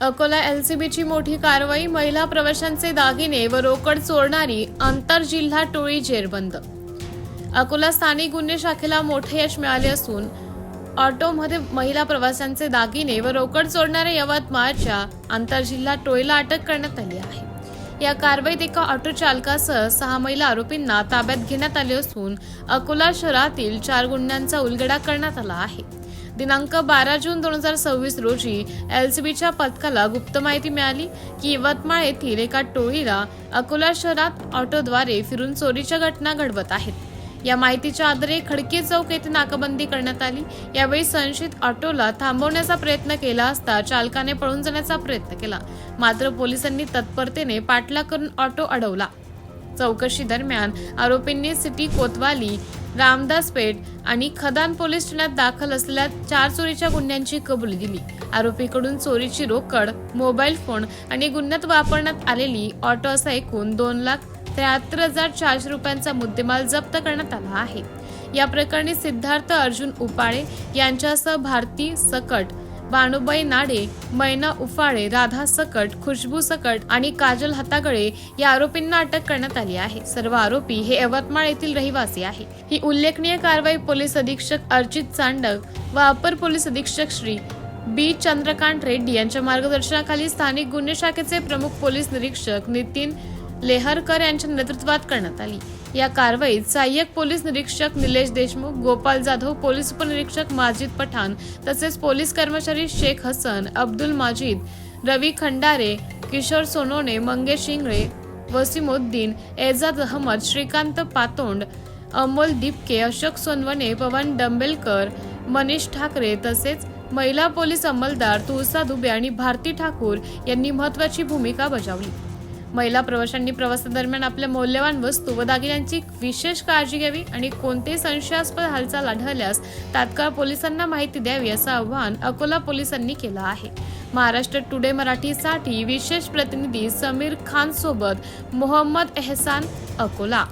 अकोला एलसीबीची मोठी कारवाई. महिला प्रवाशांचे दागिने व रोकड चोरणारी आंतरजिल्हा टोळी जेरबंद. अकोला स्थानिक गुन्हे शाखेला मोठे यश मिळाले असून ऑटोमध्ये महिला प्रवाशांचे दागिने व रोकड चोरणाऱ्या यवतमाळच्या आंतरजिल्हा टोळीला अटक करण्यात आली आहे. या कारवाईत एका ऑटो चालकासह 6 महिला आरोपींना ताब्यात घेण्यात आले असून अकोला शहरातील 4 गुन्ह्यांचा उलगडा करण्यात आला आहे. दिनांक 12 जून 2026 रोजी एलसीबीच्या पथकाला गुप्त माहिती मिळाली की यवतमाळ येथील एका टोळीला अकोला शहरात ऑटोद्वारे फिरून चोरीच्या घटना घडवत आहेत. या माहितीच्या आधारे खडके चौक येथे नाकाबंदी करण्यात आली. यावेळी संशयित ऑटोला थांबवण्याचा प्रयत्न केला असता चालकाने पळून जाण्याचा प्रयत्न केला, मात्र पोलिसांनी तत्परतेने पाठलाग करून ऑटो अडवला. चौकशी दरम्यान आरोपींनी सिटी कोतवाली, रामदास पेठ आणि खदान पोलीस ठाण्यात दाखल असलेल्या 4 चोरीच्या गुन्ह्यांची कबुली दिली. आरोपीकडून चोरीची रोकड, मोबाईल फोन आणि गुन्ह्यात वापरण्यात आलेली ऑटो असा एकूण 2,73,400 रुपयांचा मुद्देमाल जप्त करण्यात आला आहे. या प्रकरणी सिद्धार्थ अर्जुन उपाळे यांच्यासह भारती सकट, भानुबाई नाडे, मैना उफाळे, राधा सकट, खुशबू सकट आणि काजल हातागळे या आरोपींना अटक करण्यात आली आहे. सर्व आरोपी हे यवतमाळ येथील रहिवासी आहे. ही उल्लेखनीय कारवाई पोलीस अधीक्षक अर्चित चांडक व अपर पोलीस अधीक्षक श्री बी चंद्रकांत रेड्डी यांच्या मार्गदर्शनाखाली स्थानिक गुन्हे शाखेचे प्रमुख पोलीस निरीक्षक नितीन लेहरकर यांच्या नेतृत्वात करण्यात आली. या कारवाईत सहाय्यक पोलीस निरीक्षक निलेश देशमुख, गोपाल जाधव, पोलीस उपनिरीक्षक माजिद पठाण तसेच पोलीस कर्मचारी शेख हसन, अब्दुल माजिद, रवी खंडारे, किशोर सोनोने, मंगेश शिंगळे, वसीमुद्दीन, एजाज अहमद, श्रीकांत पातोंड, अमोल दिपके, अशोक सोनवणे, पवन डंबेलकर, मनीष ठाकरे तसेच महिला पोलीस अंमलदार तुळसा दुबे आणि भारती ठाकूर यांनी महत्त्वाची भूमिका बजावली. महिला प्रवाशांनी प्रवासादरम्यान आपल्या मौल्यवान वस्तू व दागिन्यांची विशेष काळजी घ्यावी आणि कोणतेही संशयास्पद हालचाल आढळल्यास तात्काळ पोलिसांना माहिती द्यावी असं आवाहन अकोला पोलिसांनी केलं आहे. महाराष्ट्र टुडे मराठीसाठी विशेष प्रतिनिधी समीर खान सोबत मोहम्मद एहसान, अकोला.